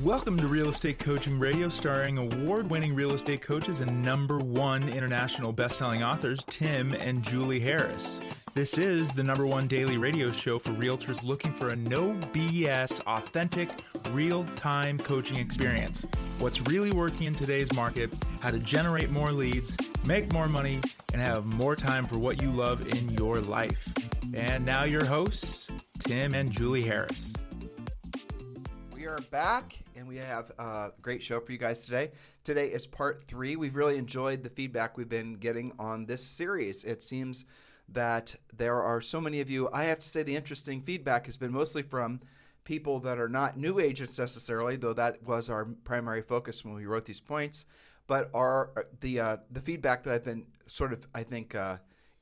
Welcome to Real Estate Coaching Radio, starring award-winning real estate coaches and #1 international best-selling authors, Tim and Julie Harris. This is the #1 daily radio show for realtors looking for a no BS, authentic, real-time coaching experience. What's really working in today's market, how to generate more leads, make more money, and have more time for what you love in your life. And now your hosts, Tim and Julie Harris. We are back, and we have a great show for you guys today. Today is part 3. We've really enjoyed the feedback we've been getting on this series. It seems that there are so many of you. I have to say the interesting feedback has been mostly from people that are not new agents necessarily, though that was our primary focus when we wrote these points, but are the feedback that I've been sort of, I think,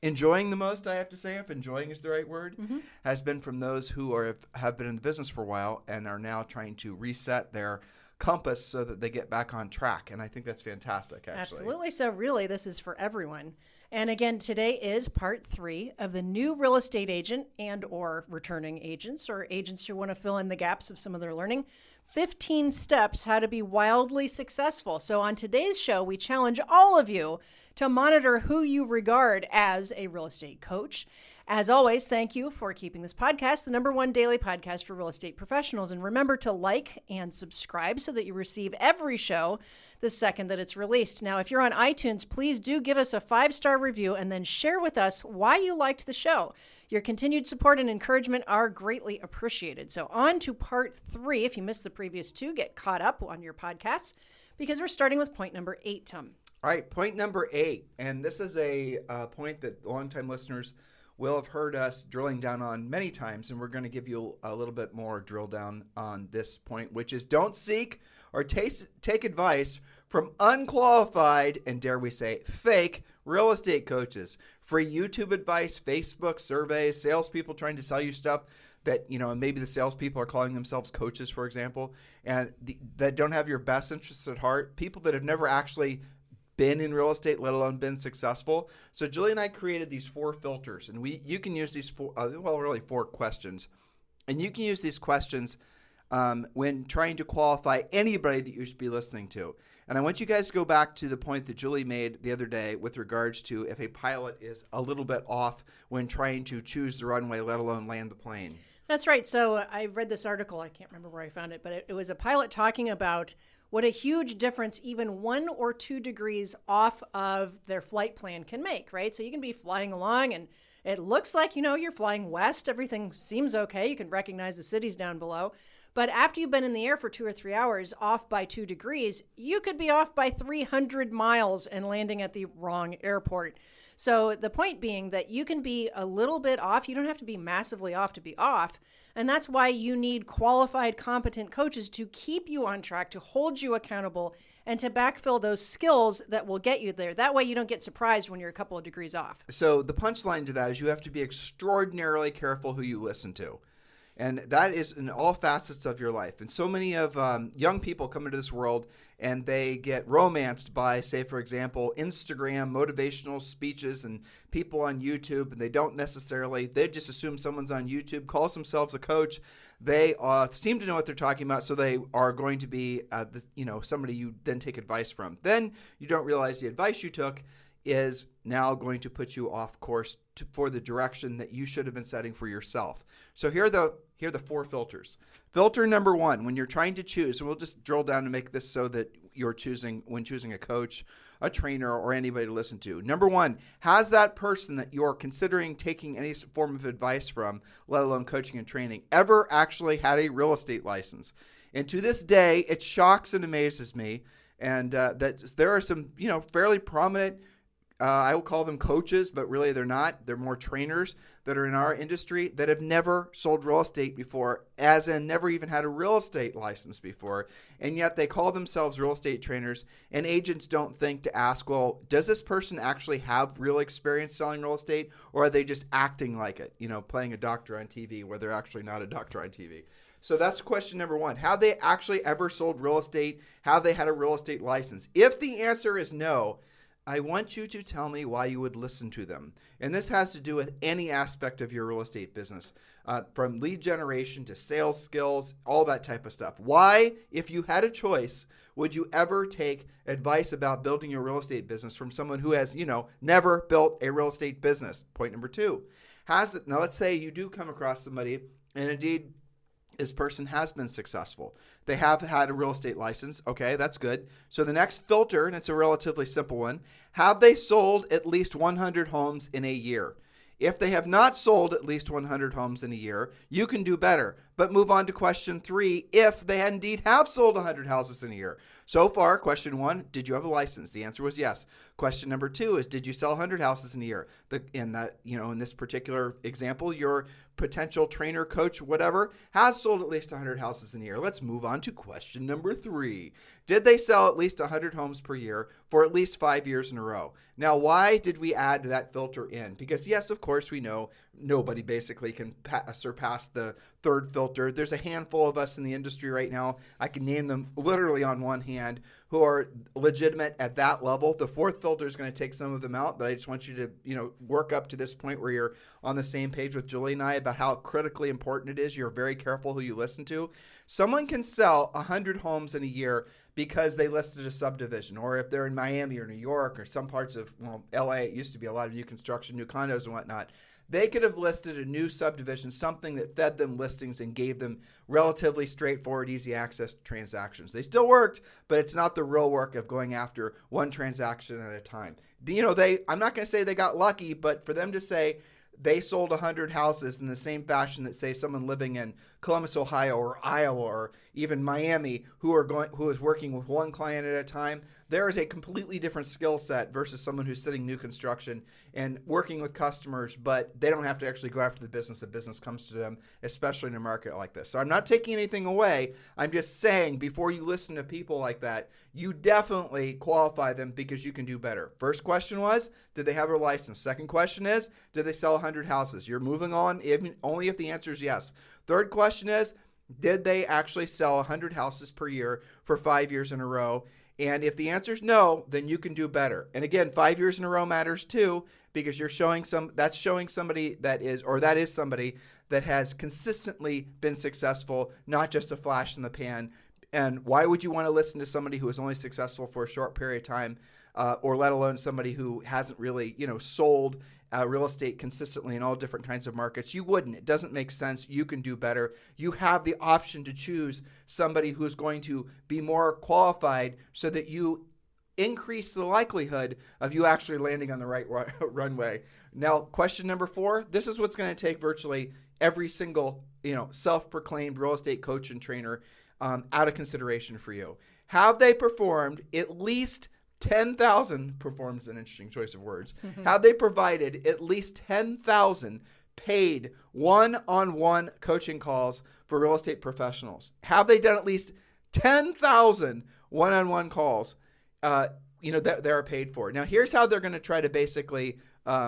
enjoying the most, I have to say, if enjoying is the right word, has been from those who have been in the business for a while and are now trying to reset their compass so that they get back on track. And I think that's fantastic, actually. Absolutely. So really, this is for everyone. And again, today is part 3 of the new real estate agent and or returning agents or agents who want to fill in the gaps of some of their learning. 15 steps how to be wildly successful. So on today's show, we challenge all of you to monitor who you regard as a real estate coach. As always, thank you for keeping this podcast the #1 daily podcast for real estate professionals. And remember to like and subscribe so that you receive every show the second that it's released. Now, if you're on iTunes, please do give us a 5-star review and then share with us why you liked the show. Your continued support and encouragement are greatly appreciated. So on to part 3. If you missed the previous 2, get caught up on your podcasts because we're starting with point number 8, Tom. All right, point number 8, and this is a point that longtime listeners will have heard us drilling down on many times, and we're going to give you a little bit more drill down on this point, which is don't seek or take advice from unqualified and, dare we say, fake real estate coaches. Free YouTube advice, Facebook surveys, salespeople trying to sell you stuff that, and maybe the salespeople are calling themselves coaches, for example, and that don't have your best interests at heart. People that have never actually been in real estate, let alone been successful. So Julie and I created these 4 filters, and you can use these 4 questions, and you can use these questions when trying to qualify anybody that you should be listening to. And I want you guys to go back to the point that Julie made the other day with regards to if a pilot is a little bit off when trying to choose the runway, let alone land the plane. That's right. So I read this article. I can't remember where I found it, but it was a pilot talking about what a huge difference even 1 or 2 degrees off of their flight plan can make, right? So you can be flying along and it looks like, you're flying west. Everything seems okay. You can recognize the cities down below. But after you've been in the air for 2 or 3 hours, off by 2 degrees, you could be off by 300 miles and landing at the wrong airport. So the point being that you can be a little bit off. You don't have to be massively off to be off. And that's why you need qualified, competent coaches to keep you on track, to hold you accountable, and to backfill those skills that will get you there. That way you don't get surprised when you're a couple of degrees off. So the punchline to that is you have to be extraordinarily careful who you listen to. And that is in all facets of your life. And so many of young people come into this world and they get romanced by, say, for example, Instagram motivational speeches and people on YouTube. And they just assume someone's on YouTube, calls themselves a coach. They seem to know what they're talking about, so they are going to be somebody you then take advice from. Then you don't realize the advice you took is now going to put you off course for the direction that you should have been setting for yourself. So here are the 4 filters. Filter number 1, when you're trying to choose, and we'll just drill down to make this so that you're when choosing a coach, a trainer, or anybody to listen to. Number 1, has that person that you're considering taking any form of advice from, let alone coaching and training, ever actually had a real estate license? And to this day, it shocks and amazes me, and that there are some, fairly prominent I will call them coaches, but really they're not. They're more trainers that are in our industry that have never sold real estate before, as in never even had a real estate license before. And yet they call themselves real estate trainers, and agents don't think to ask, well, does this person actually have real experience selling real estate, or are they just acting like it, playing a doctor on TV where they're actually not a doctor on TV? So that's question number 1. Have they actually ever sold real estate? Have they had a real estate license? If the answer is no, I want you to tell me why you would listen to them. And this has to do with any aspect of your real estate business, from lead generation to sales skills, all that type of stuff. Why, if you had a choice, would you ever take advice about building your real estate business from someone who has, never built a real estate business? Point number two. Now, let's say you do come across somebody, and indeed, this person has been successful. They have had a real estate license. Okay, that's good. So the next filter, and it's a relatively simple one, have they sold at least 100 homes in a year? If they have not sold at least 100 homes in a year, you can do better. But move on to question 3, if they indeed have sold 100 houses in a year. So far, question 1, did you have a license? The answer was yes. Question number 2 is, did you sell 100 houses in a year? In this particular example, your potential trainer, coach, whatever, has sold at least 100 houses in a year. Let's move on to question number 3. Did they sell at least 100 homes per year for at least 5 years in a row? Now, why did we add that filter in? Because yes, of course, we know nobody basically can surpass the third filter. There's a handful of us in the industry right now. I can name them literally on one hand who are legitimate at that level. The fourth filter is going to take some of them out, but I just want you to, work up to this point where you're on the same page with Julie and I about how critically important it is. You're very careful who you listen to. Someone can sell 100 homes in a year because they listed a subdivision, or if they're in Miami or New York or some parts of, LA, it used to be a lot of new construction, new condos and whatnot. They could have listed a new subdivision, something that fed them listings and gave them relatively straightforward, easy access transactions. They still worked, but it's not the real work of going after one transaction at a time. I'm not going to say they got lucky, but for them to say they sold 100 houses in the same fashion that, say, someone living in Columbus, Ohio, or Iowa, or even Miami, who is working with one client at a time, there is a completely different skill set versus someone who's sitting new construction and working with customers, but they don't have to actually go after the business. The business comes to them, especially in a market like this. So I'm not taking anything away. I'm just saying, before you listen to people like that, you definitely qualify them because you can do better. First question was, did they have a license? Second question is, did they sell 100 houses? You're moving on only if the answer is yes. Third question is, did they actually sell 100 houses per year for 5 years in a row? And if the answer is no, then you can do better. And again, 5 years in a row matters too, because you're showing somebody that is somebody that has consistently been successful, not just a flash in the pan. And why would you want to listen to somebody who is only successful for a short period of time, or let alone somebody who hasn't really, sold real estate consistently in all different kinds of markets? You wouldn't. It doesn't make sense. You can do better. You have the option to choose somebody who's going to be more qualified so that you increase the likelihood of you actually landing on the right runway. Now, question number 4, this is what's going to take virtually every single, self-proclaimed real estate coach and trainer out of consideration for you. Have they performed at least 10,000, performs an interesting choice of words. Have they provided at least 10,000 paid one-on-one coaching calls for real estate professionals? Have they done at least 10,000 one-on-one calls, that are paid for? Now, here's how they're going to try to basically, they're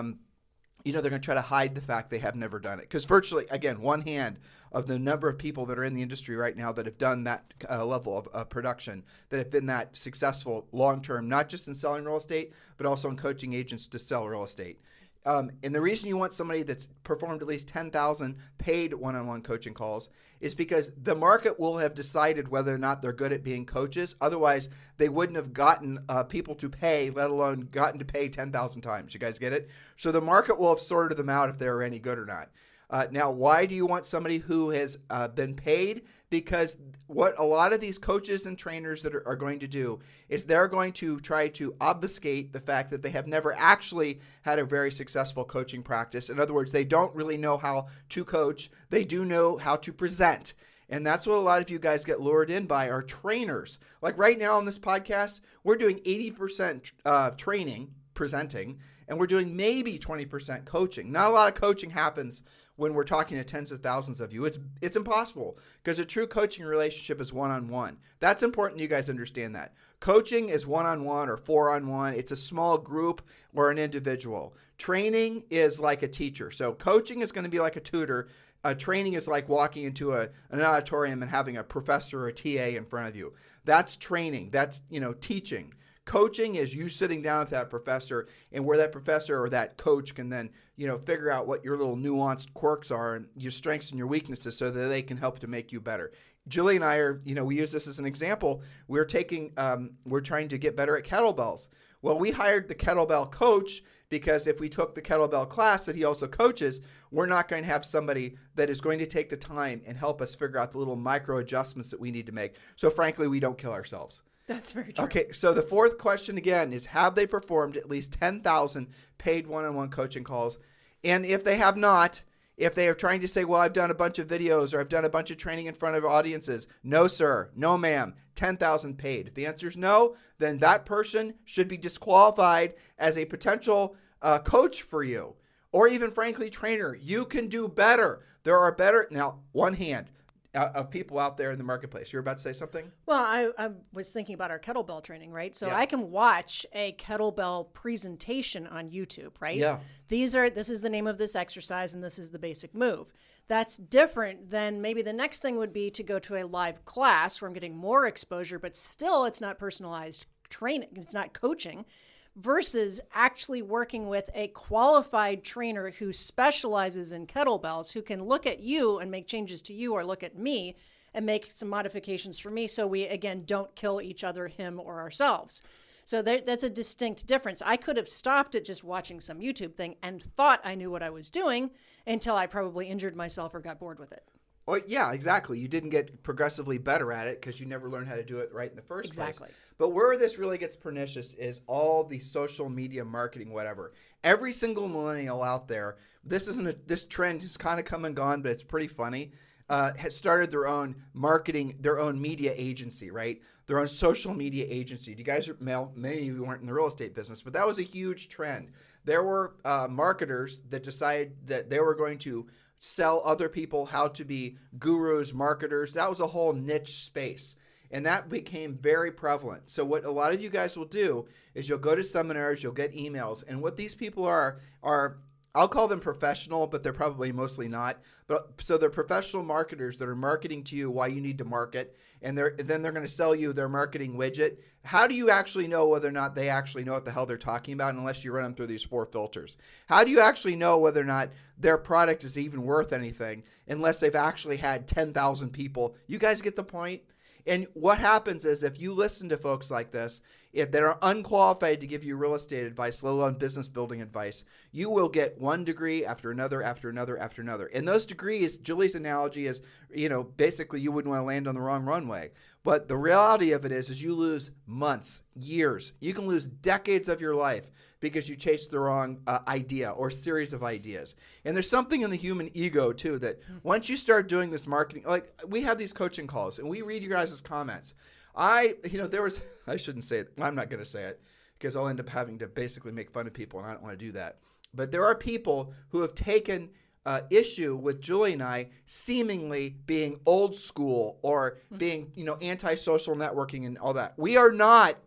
going to try to hide the fact they have never done it. Because virtually, again, one hand of the number of people that are in the industry right now that have done that level of production, that have been that successful long-term, not just in selling real estate, but also in coaching agents to sell real estate. And the reason you want somebody that's performed at least 10,000 paid one-on-one coaching calls is because the market will have decided whether or not they're good at being coaches. Otherwise, they wouldn't have gotten people to pay, let alone gotten to pay 10,000 times. You guys get it? So the market will have sorted them out if they're any good or not. Now, why do you want somebody who has been paid? Because what a lot of these coaches and trainers that are going to do is they're going to try to obfuscate the fact that they have never actually had a very successful coaching practice. In other words, they don't really know how to coach. They do know how to present. And that's what a lot of you guys get lured in by, are trainers. Like right now on this podcast, we're doing 80% training, presenting, and we're doing maybe 20% coaching. Not a lot of coaching happens when we're talking to tens of thousands of you. It's impossible, because a true coaching relationship is one-on-one. That's important you guys understand that. Coaching is one-on-one or 4-on-1. It's a small group or an individual. Training is like a teacher. So coaching is going to be like a tutor. Training is like walking into an auditorium and having a professor or a TA in front of you. That's training. That's, teaching. Coaching is you sitting down with that professor, and where that professor or that coach can then, figure out what your little nuanced quirks are and your strengths and your weaknesses so that they can help to make you better. Julie and I are, we use this as an example. We're trying to get better at kettlebells. Well, we hired the kettlebell coach because if we took the kettlebell class that he also coaches, we're not going to have somebody that is going to take the time and help us figure out the little micro adjustments that we need to make. So frankly, we don't kill ourselves. That's very true. Okay, so the fourth question again is, have they performed at least 10,000 paid one-on-one coaching calls? And if they have not, if they are trying to say, well, I've done a bunch of videos or I've done a bunch of training in front of audiences, no, sir, no, ma'am, 10,000 paid. If the answer is no, then that person should be disqualified as a potential coach for you, or even frankly, trainer. You can do better. There are better, now, one hand of people out there in the marketplace. You're about to say something? Well, I was thinking about our kettlebell training, right? So Yeah. I can watch a kettlebell presentation on YouTube, right? Yeah. This is the name of this exercise and this is the basic move. That's different than maybe the next thing would be to go to a live class where I'm getting more exposure, but still it's not personalized training. It's not coaching. Versus actually working with a qualified trainer who specializes in kettlebells, who can look at you and make changes to you, or look at me and make some modifications for me, so we, again, don't kill each other, him or ourselves. So that's a distinct difference. I could have stopped at just watching some YouTube thing and thought I knew what I was doing until I probably injured myself or got bored with it. Well, yeah, exactly. You didn't get progressively better at it because you never learned how to do it right in the first place. Exactly. But where this really gets pernicious is all the social media marketing, whatever. Every single millennial out there, this trend has kind of come and gone, but it's pretty funny, has started their own marketing, their own media agency, right? Their own social media agency. Do you guys, many of you weren't in the real estate business, but that was a huge trend. There were marketers that decided that they were going to sell other people how to be gurus, marketers. That was a whole niche space. And that became very prevalent. So what a lot of you guys will do is you'll go to seminars, you'll get emails. And what these people are I'll call them professional, but they're probably mostly not. So they're professional marketers that are marketing to you why you need to market. And then they're going to sell you their marketing widget. How do you actually know whether or not they actually know what the hell they're talking about unless you run them through these 4 filters? How do you actually know whether or not their product is even worth anything unless they've actually had 10,000 people? You guys get the point? And what happens is if you listen to folks like this, if they're unqualified to give you real estate advice, let alone business building advice, you will get one degree after another, after another, after another. And those degrees, Julie's analogy is, basically you wouldn't want to land on the wrong runway. But the reality of it is you lose months, years. You can lose decades of your life because you chased the wrong idea or series of ideas. And there's something in the human ego, too, that once you start doing this marketing, like we have these coaching calls and we read you guys' comments. I shouldn't say it. I'm not going to say it because I'll end up having to basically make fun of people and I don't want to do that. But there are people who have taken issue with Julie and I seemingly being old school or being, anti-social networking and all that. We are not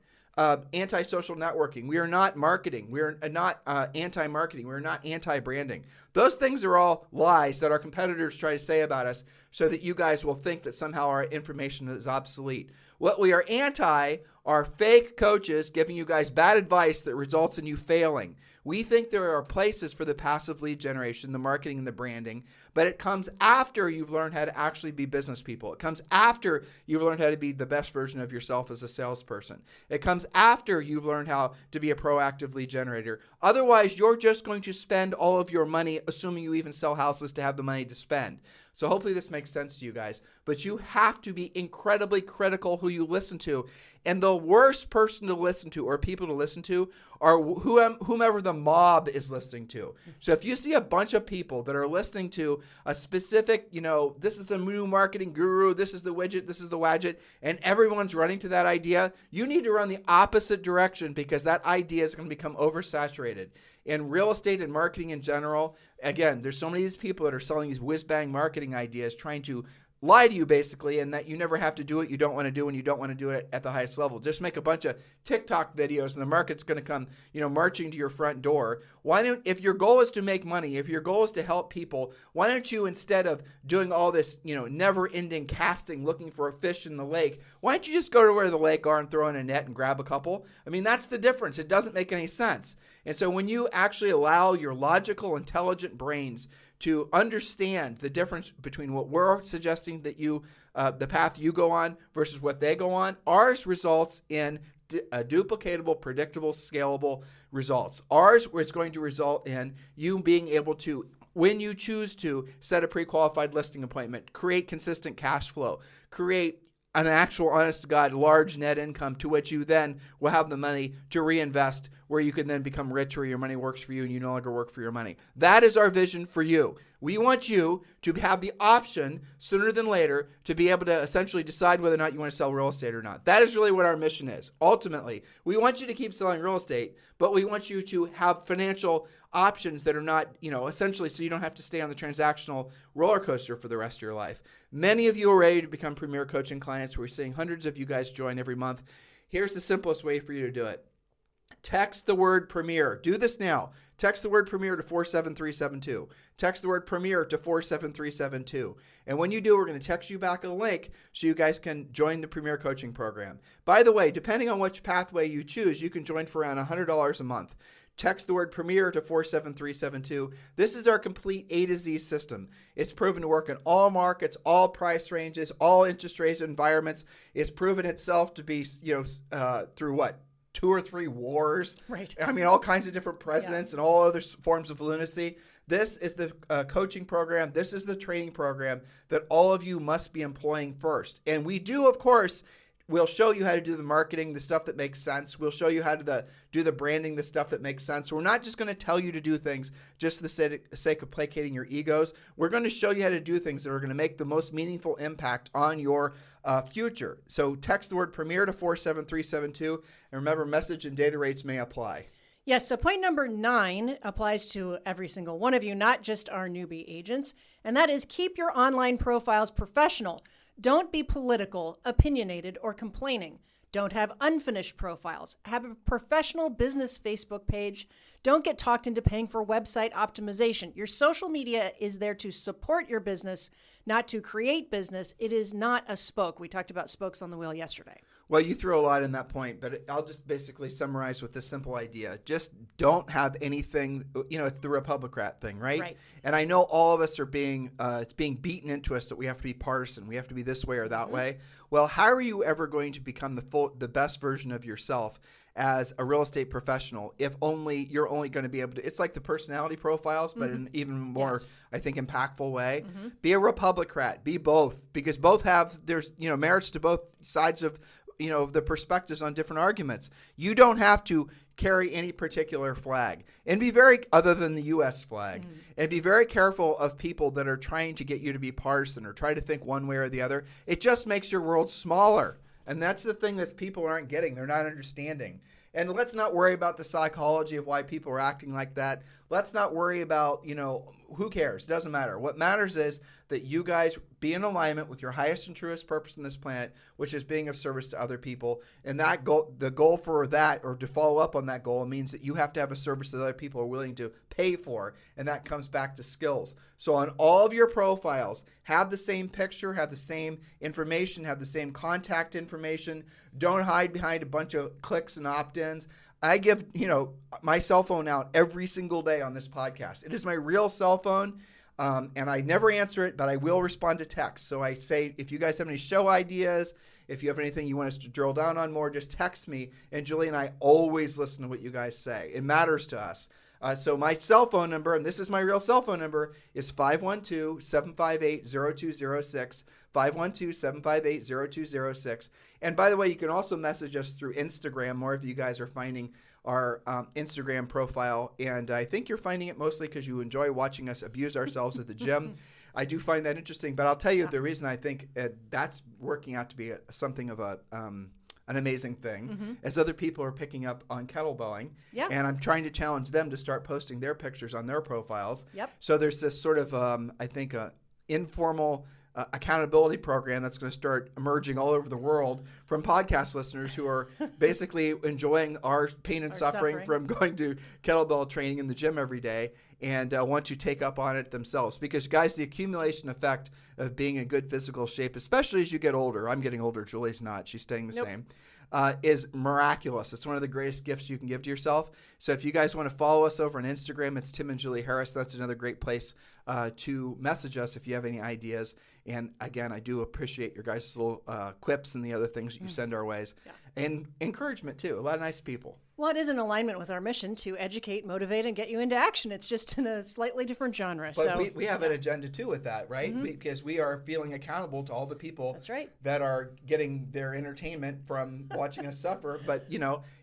anti-social networking. We are not marketing. We are not anti-marketing. We are not anti-branding. Those things are all lies that our competitors try to say about us so that you guys will think that somehow our information is obsolete. What we are anti are fake coaches giving you guys bad advice that results in you failing. We think there are places for the passive lead generation, the marketing and the branding, but it comes after you've learned how to actually be business people. It comes after you've learned how to be the best version of yourself as a salesperson. It comes after you've learned how to be a proactive lead generator. Otherwise, you're just going to spend all of your money, assuming you even sell houses to have the money to spend. So hopefully this makes sense to you guys. But you have to be incredibly critical who you listen to. And the worst person to listen to or people to listen to are whomever the mob is listening to. So if you see a bunch of people that are listening to a specific, this is the new marketing guru, this is the widget, this is the wadget, and everyone's running to that idea, you need to run the opposite direction because that idea is going to become oversaturated. In real estate and marketing in general, again, there's so many of these people that are selling these whiz-bang marketing ideas trying to lie to you basically, and that you never have to do what you don't want to do when you don't want to do it at the highest level. Just make a bunch of TikTok videos and the market's going to come, marching to your front door. Why don't, if your goal is to make money, if your goal is to help people, why don't you, instead of doing all this, never ending casting, looking for a fish in the lake, why don't you just go to where the lake are and throw in a net and grab a couple? I mean, that's the difference. It doesn't make any sense. And so when you actually allow your logical, intelligent brains to understand the difference between what we're suggesting that the path you go on versus what they go on, ours results in duplicatable, predictable, scalable results. Ours is going to result in you being able to, when you choose to, set a pre-qualified listing appointment, create consistent cash flow, create an actual, honest to God, large net income to which you then will have the money to reinvest, where you can then become rich, where your money works for you and you no longer work for your money. That is our vision for you. We want you to have the option sooner than later to be able to essentially decide whether or not you want to sell real estate or not. That is really what our mission is. Ultimately, we want you to keep selling real estate, but we want you to have financial options that are not, essentially, so you don't have to stay on the transactional roller coaster for the rest of your life. Many of you are ready to become Premier Coaching clients. We're seeing hundreds of you guys join every month. Here's the simplest way for you to do it. Text the word Premier. Do this now. Text the word Premier to 47372. Text the word Premier to 47372. And when you do, we're going to text you back a link so you guys can join the Premier Coaching Program. By the way, depending on which pathway you choose, you can join for around $100 a month. Text the word Premier to 47372. This is our complete A to Z system. It's proven to work in all markets, all price ranges, all interest rates environments. It's proven itself to be, through what? 2 or 3 wars. Right. I mean, all kinds of different presidents and all other forms of lunacy. This is the coaching program. This is the training program that all of you must be employing first. And we do, of course, we'll show you how to do the marketing, the stuff that makes sense. We'll show you how to do the branding, the stuff that makes sense. We're not just going to tell you to do things just for the sake of placating your egos. We're going to show you how to do things that are going to make the most meaningful impact on your future. So text the word Premier to 47372. And remember, message and data rates may apply. Yes, so point number 9 applies to every single one of you, not just our newbie agents. And that is, keep your online profiles professional. Don't be political, opinionated, or complaining. Don't have unfinished profiles. Have a professional business Facebook page. Don't get talked into paying for website optimization. Your social media is there to support your business, not to create business. It is not a spoke. We talked about spokes on the wheel yesterday. Well, you threw a lot in that point, but I'll just basically summarize with this simple idea. Just don't have anything, it's the Republican thing, right? Right. And I know all of us are it's being beaten into us that we have to be partisan. We have to be this way or that way. Well, how are you ever going to become the best version of yourself as a real estate professional if you're only going to be able to, it's like the personality profiles, but in an even more, I think, impactful way. Be a Republican, be both, because there's merits to both sides of the perspectives on different arguments. You don't have to carry any particular flag, and be very, other than the U.S. flag, and be very careful of people that are trying to get you to be partisan or try to think one way or the other. It just makes your world smaller. And that's the thing that people aren't getting. They're not understanding. And let's not worry about the psychology of why people are acting like that. Let's not worry about, who cares? It doesn't matter. What matters is that you guys be in alignment with your highest and truest purpose on this planet, which is being of service to other people. And that goal, the goal for that, or to follow up on that goal, means that you have to have a service that other people are willing to pay for. And that comes back to skills. So on all of your profiles, have the same picture, have the same information, have the same contact information. Don't hide behind a bunch of clicks and opt-ins. I give, my cell phone out every single day on this podcast. It is my real cell phone, and I never answer it, but I will respond to text. So I say, if you guys have any show ideas, if you have anything you want us to drill down on more, just text me. And Julie and I always listen to what you guys say. It matters to us. So my cell phone number, and this is my real cell phone number, is 512-758-0206, 512-758-0206. And by the way, you can also message us through Instagram. More of you guys are finding our Instagram profile, and I think you're finding it mostly because you enjoy watching us abuse ourselves at the gym. I do find that interesting, but I'll tell you the reason I think that's working out to be something of an amazing thing, as other people are picking up on kettlebelling, and I'm trying to challenge them to start posting their pictures on their profiles. So there's this sort of, I think, informal accountability program that's going to start emerging all over the world from podcast listeners who are basically enjoying our pain and suffering from going to kettlebell training in the gym every day and want to take up on it themselves. Because, guys, the accumulation effect of being in good physical shape, especially as you get older — I'm getting older, Julie's not, she's staying the same — is miraculous. It's one of the greatest gifts you can give to yourself. So if you guys want to follow us over on Instagram, it's Tim and Julie Harris. That's another great place to message us if you have any ideas. And again, I do appreciate your guys' little quips and the other things that you send our ways. Yeah. And encouragement, too. A lot of nice people. Well, it is in alignment with our mission to educate, motivate, and get you into action. It's just in a slightly different genre. But we have an agenda, too, with that, right? Because we are feeling accountable to all the people that are getting their entertainment from watching us suffer. But,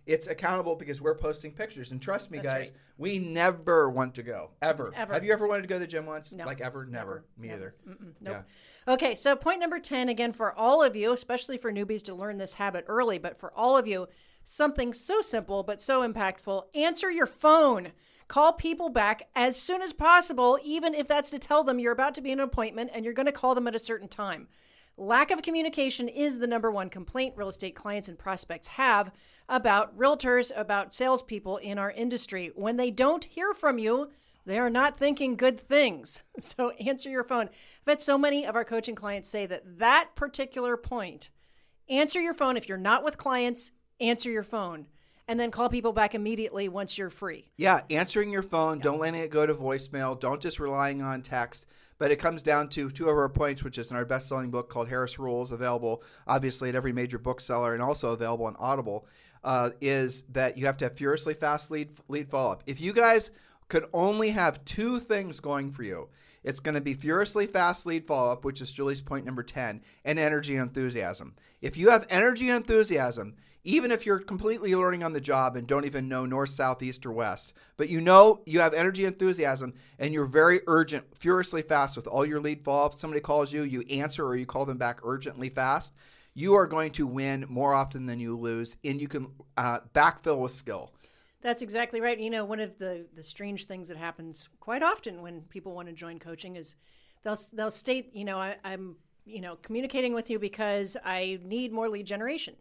it's accountable because we're posting pictures. And trust me, guys, we never want to go. Ever. Have you ever wanted to go to the gym once? No. Like ever? Never. Me either. Nope. Yeah. Okay, so point number 10, again, for all of you, especially for newbies to learn this habit early, but for all of you, something so simple but so impactful: answer your phone. Call people back as soon as possible, even if that's to tell them you're about to be in an appointment and you're going to call them at a certain time. Lack of communication is the number one complaint real estate clients and prospects have about realtors, about salespeople in our industry. When they don't hear from you, they are not thinking good things. So answer your phone. I've had so many of our coaching clients say that particular point: answer your phone. If you're not with clients, answer your phone, and then call people back immediately once you're free. Yeah, answering your phone. Don't letting it go to voicemail. Don't just relying on text. But it comes down to two of our points, which is in our best-selling book called Harris Rules, available obviously at every major bookseller and also available on Audible, is that you have to have furiously fast lead follow-up. If you guys could only have two things going for you, it's going to be furiously fast lead follow-up, which is Julie's point number 10, and energy and enthusiasm. If you have energy and enthusiasm, even if you're completely learning on the job and don't even know north, south, east, or west, but you have energy and enthusiasm and you're very urgent, furiously fast with all your lead follow-ups, somebody calls you, you answer or you call them back urgently fast, you are going to win more often than you lose, and you can backfill with skill. That's exactly right. One of the strange things that happens quite often when people want to join coaching is they'll state, I'm communicating with you because I need more lead generation.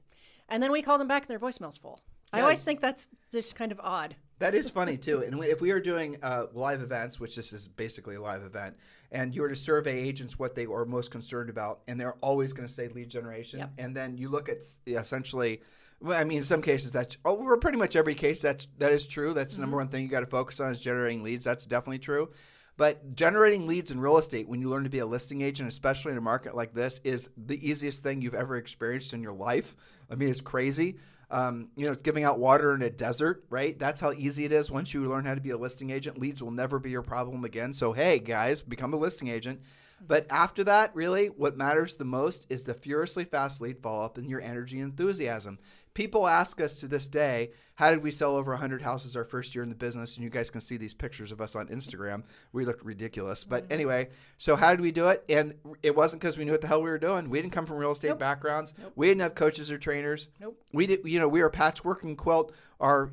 And then we call them back and their voicemail's full. Yeah. I always think that's just kind of odd. That is funny, too. And if we are doing live events, which this is basically a live event, and you were to survey agents what they are most concerned about, and they're always going to say lead generation. Yep. And then you look at essentially, in some cases, for pretty much every case, that is true. That's the number one thing you got to focus on is generating leads. That's definitely true. But generating leads in real estate, when you learn to be a listing agent, especially in a market like this, is the easiest thing you've ever experienced in your life. It's crazy. It's giving out water in a desert, right? That's how easy it is. Once you learn how to be a listing agent, leads will never be your problem again. So, hey, guys, become a listing agent. But after that, really, what matters the most is the furiously fast lead follow-up and your energy and enthusiasm. People ask us to this day, how did we sell over 100 houses our first year in the business? And you guys can see these pictures of us on Instagram. We looked ridiculous. But anyway, so how did we do it? And it wasn't because we knew what the hell we were doing. We didn't come from real estate backgrounds. Nope. We didn't have coaches or trainers. Nope. We did. We were patchwork and quilt our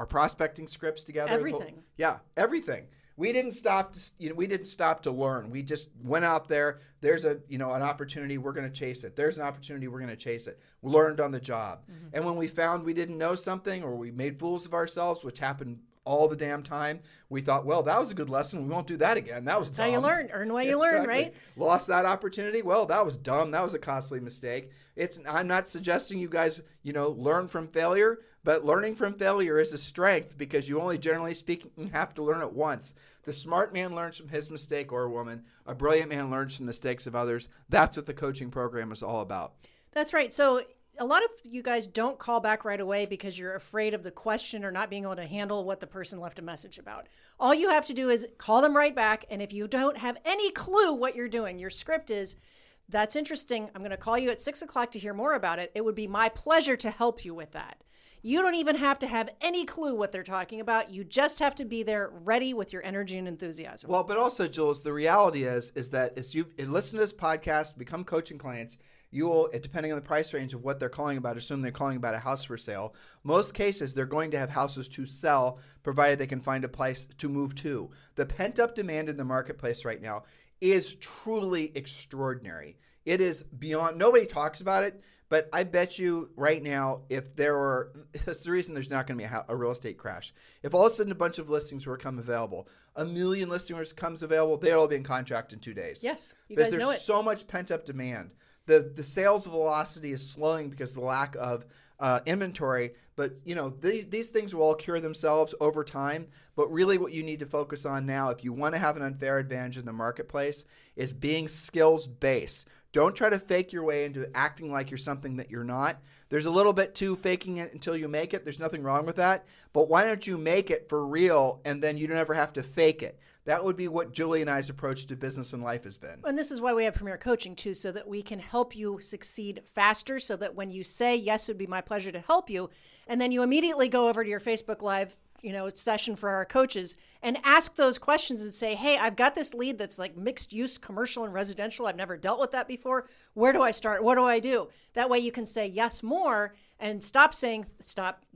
prospecting scripts together. Everything. Yeah, everything. We didn't stop. We didn't stop to learn. We just went out there. There's an opportunity. We're going to chase it. There's an opportunity. We're going to chase it. We learned on the job. Mm-hmm. And when we found we didn't know something, or we made fools of ourselves, which happened all the damn time, we thought, well, that was a good lesson. We won't do that again. That was dumb. That's how you learn. Earn while you learn, right? Lost that opportunity. Well, that was dumb. That was a costly mistake. I'm not suggesting you guys, learn from failure, but learning from failure is a strength because you only, generally speaking, have to learn it once. The smart man learns from his mistake, or a woman. A brilliant man learns from mistakes of others. That's what the coaching program is all about. That's right. So a lot of you guys don't call back right away because you're afraid of the question or not being able to handle what the person left a message about. All you have to do is call them right back. And if you don't have any clue what you're doing, your script is, that's interesting. I'm going to call you at 6:00 to hear more about it. It would be my pleasure to help you with that. You don't even have to have any clue what they're talking about. You just have to be there ready with your energy and enthusiasm. Well, but also, Jules, the reality is that as you listen to this podcast, become coaching clients, you will, depending on the price range of what they're calling about, assume they're calling about a house for sale. Most cases, they're going to have houses to sell, provided they can find a place to move to. The pent-up demand in the marketplace right now is truly extraordinary. It is beyond, nobody talks about it, but I bet you right now, if there were, that's the reason there's not going to be a real estate crash. If all of a sudden a bunch of listings were come available, 1 million listings comes available, they'll all be in contract in 2 days. Yes, you because guys know it. there's so much pent up demand. The sales velocity is slowing because of the lack of inventory, but these things will all cure themselves over time. But really what you need to focus on now, if you want to have an unfair advantage in the marketplace, is being skills based. Don't try to fake your way into acting like you're something that you're not. There's a little bit to faking it until you make it. There's nothing wrong with that. But why don't you make it for real, and then you don't ever have to fake it? That would be what Julie and I's approach to business and life has been. And this is why we have Premier Coaching, too, so that we can help you succeed faster, so that when you say, yes, it would be my pleasure to help you, and then you immediately go over to your Facebook Live session for our coaches and ask those questions and say, hey, I've got this lead that's like mixed use, commercial and residential. I've never dealt with that before. Where do I start? What do I do? That way you can say yes more and stop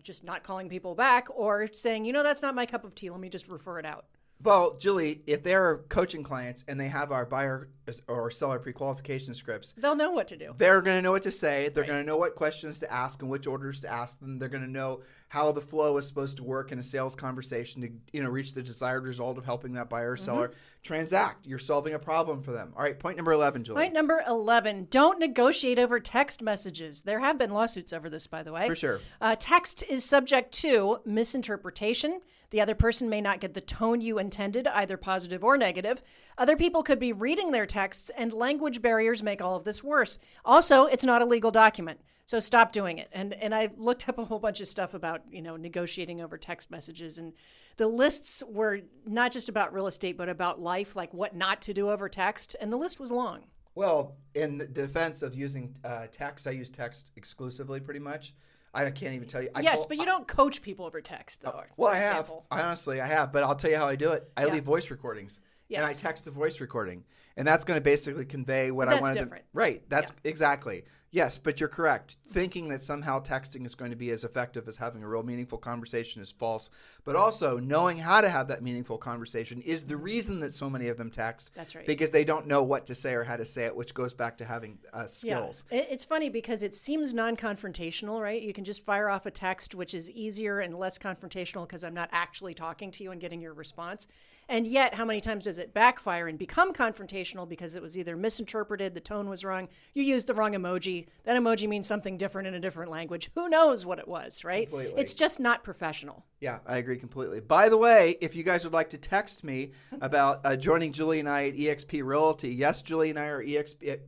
just not calling people back or saying, that's not my cup of tea. Let me just refer it out. Well, Julie, if they're coaching clients and they have our buyer or seller pre-qualification scripts, they'll know what to do. They're going to know what to say. They're going to know what questions to ask and which orders to ask them. They're going to know how the flow is supposed to work in a sales conversation to reach the desired result of helping that buyer or seller transact. You're solving a problem for them. All right, point number 11, Julie. Point number 11, don't negotiate over text messages. There have been lawsuits over this, by the way. For sure. Text is subject to misinterpretation. The other person may not get the tone you intended, either positive or negative. Other people could be reading their texts, and language barriers make all of this worse. Also, it's not a legal document, so stop doing it. And I looked up a whole bunch of stuff about, negotiating over text messages, and the lists were not just about real estate, but about life, like what not to do over text, and the list was long. Well, in the defense of using text, I use text exclusively pretty much. I can't even tell you. But you don't coach people over text, though. Well, I have. Honestly, I have. But I'll tell you how I do it. I leave voice recordings. Yes. And I text the voice recording. And that's going to basically convey what I wanted to. That's different. Right. That's exactly. Yes, but you're correct. Thinking that somehow texting is going to be as effective as having a real meaningful conversation is false. But also, knowing how to have that meaningful conversation is the reason that so many of them text. That's right. Because they don't know what to say or how to say it, which goes back to having skills. Yeah. It's funny because it seems non-confrontational, right? You can just fire off a text, which is easier and less confrontational because I'm not actually talking to you and getting your response. And yet, how many times does it backfire and become confrontational because it was either misinterpreted, the tone was wrong, you used the wrong emoji, that emoji means something different in a different language. Who knows what it was, right? Completely. It's just not professional. Yeah, I agree completely. By the way, if you guys would like to text me about joining Julie and I at eXp Realty, yes, Julie and I are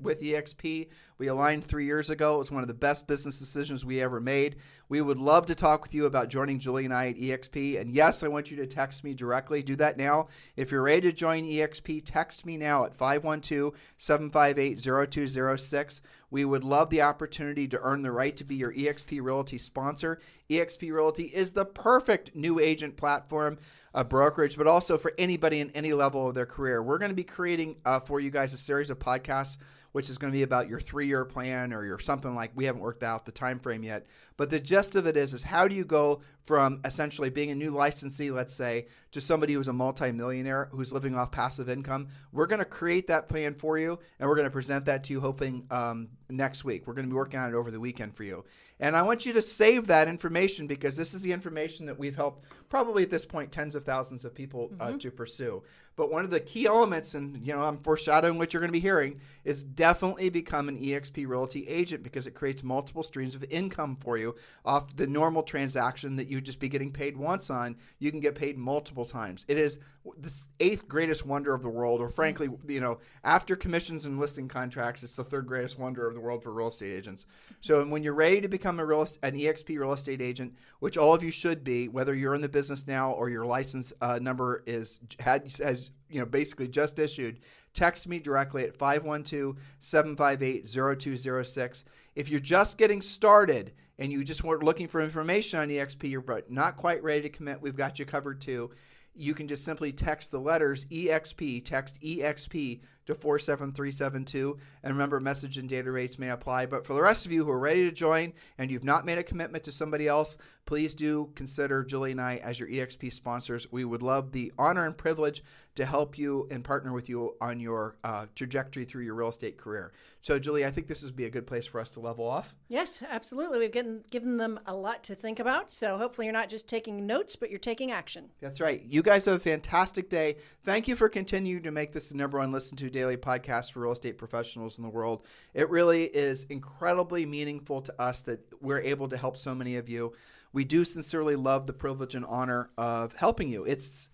with eXp. We aligned 3 years ago. It was one of the best business decisions we ever made. We would love to talk with you about joining Julie and I at eXp. And yes, I want you to text me directly. Do that now. If you're ready to join eXp, text me now at 512-758-0206. We would love the opportunity to earn the right to be your eXp Realty sponsor. eXp Realty is the perfect new agent platform, a brokerage, but also for anybody in any level of their career. We're going to be creating for you guys a series of podcasts which is going to be about your 3-year plan or your something like, we haven't worked out the time frame yet. But the gist of it is how do you go from essentially being a new licensee, let's say, to somebody who's a multimillionaire who's living off passive income? We're going to create that plan for you, and we're going to present that to you hoping next week. We're going to be working on it over the weekend for you. And I want you to save that information because this is the information that we've helped probably at this point tens of thousands of people to pursue. But one of the key elements, and I'm foreshadowing what you're going to be hearing, is definitely become an eXp Realty agent because it creates multiple streams of income for you off the normal transaction that you'd just be getting paid once on. You can get paid multiple times. It is the 8th greatest wonder of the world, or frankly, after commissions and listing contracts, it's the 3rd greatest wonder of the world for real estate agents. So when you're ready to become an eXp real estate agent, which all of you should be, whether you're in the business now or your license number has basically just issued, text me directly at 512-758-0206. If you're just getting started and you just were looking for information on eXp, you're not quite ready to commit, we've got you covered too. You can just simply text the letters EXP, text EXP to 47372. And remember, message and data rates may apply. But for the rest of you who are ready to join and you've not made a commitment to somebody else, please do consider Julie and I as your EXP sponsors. We would love the honor and privilege to help you and partner with you on your trajectory through your real estate career. So, Julie, I think this would be a good place for us to level off. Yes, absolutely. We've given them a lot to think about. So hopefully you're not just taking notes, but you're taking action. That's right. You guys have a fantastic day. Thank you for continuing to make this the number one listened to daily podcast for real estate professionals in the world. It really is incredibly meaningful to us that we're able to help so many of you. We do sincerely love the privilege and honor of helping you. It's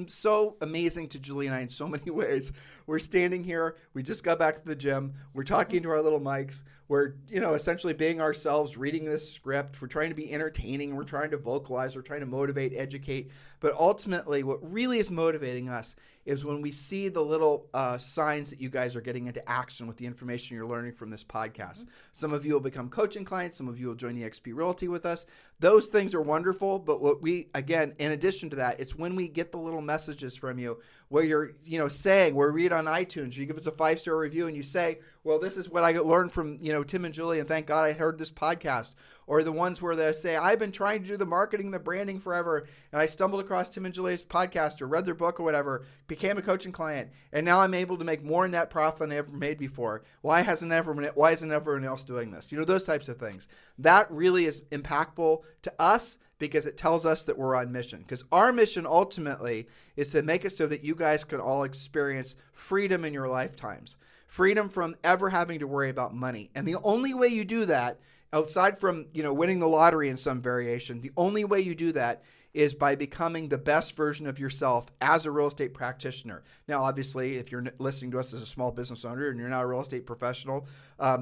so amazing to Julie and I in so many ways. We're standing here. We just got back to the gym. We're talking to our little mics. We're, essentially being ourselves, reading this script. We're trying to be entertaining. We're trying to vocalize. We're trying to motivate, educate. But ultimately, what really is motivating us is when we see the little signs that you guys are getting into action with the information you're learning from this podcast. Mm-hmm. Some of you will become coaching clients. Some of you will join EXP Realty with us. Those things are wonderful. But what we, again, in addition to that, it's when we get the little messages from you where you're, saying, we're read on iTunes, you give us a 5-star review and you say, well, this is what I learned from, Tim and Julie, and thank God I heard this podcast. Or the ones where they say, I've been trying to do the marketing, the branding forever, and I stumbled across Tim and Julie's podcast or read their book or whatever, became a coaching client, and now I'm able to make more net profit than I ever made before. Why isn't everyone else doing this? Those types of things. That really is impactful to us because it tells us that we're on mission. Because our mission ultimately is to make it so that you guys can all experience freedom in your lifetimes. Freedom from ever having to worry about money. And the only way you do that, aside from, winning the lottery in some variation, the only way you do that is by becoming the best version of yourself as a real estate practitioner. Now, obviously, if you're listening to us as a small business owner and you're not a real estate professional,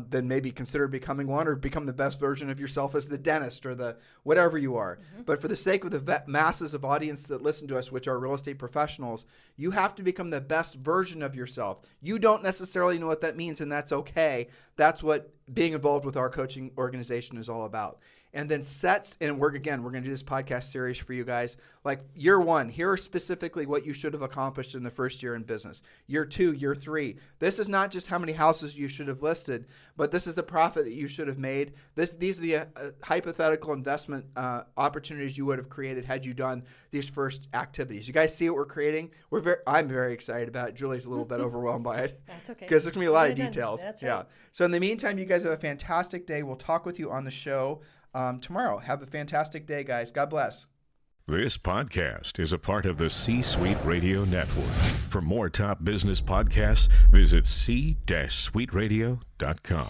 then maybe consider becoming one or become the best version of yourself as the dentist or the whatever you are. Mm-hmm. But for the sake of the masses of audience that listen to us, which are real estate professionals, you have to become the best version of yourself. You don't necessarily know what that means, and that's okay. That's what being involved with our coaching organization is all about. And then we're going to do this podcast series for you guys. Like year 1, here are specifically what you should have accomplished in the first year in business. Year 2, year 3. This is not just how many houses you should have listed, but this is the profit that you should have made. These are the hypothetical investment opportunities you would have created had you done these first activities. You guys see what we're creating? I'm very excited about it. Julie's a little bit overwhelmed by it. That's okay. Because there's going to be a lot of details. That's right. Yeah. So in the meantime, you guys have a fantastic day. We'll talk with you on the show tomorrow. Have a fantastic day, guys. God bless. This podcast is a part of the C-Suite Radio Network. For more top business podcasts, visit c-suiteradio.com.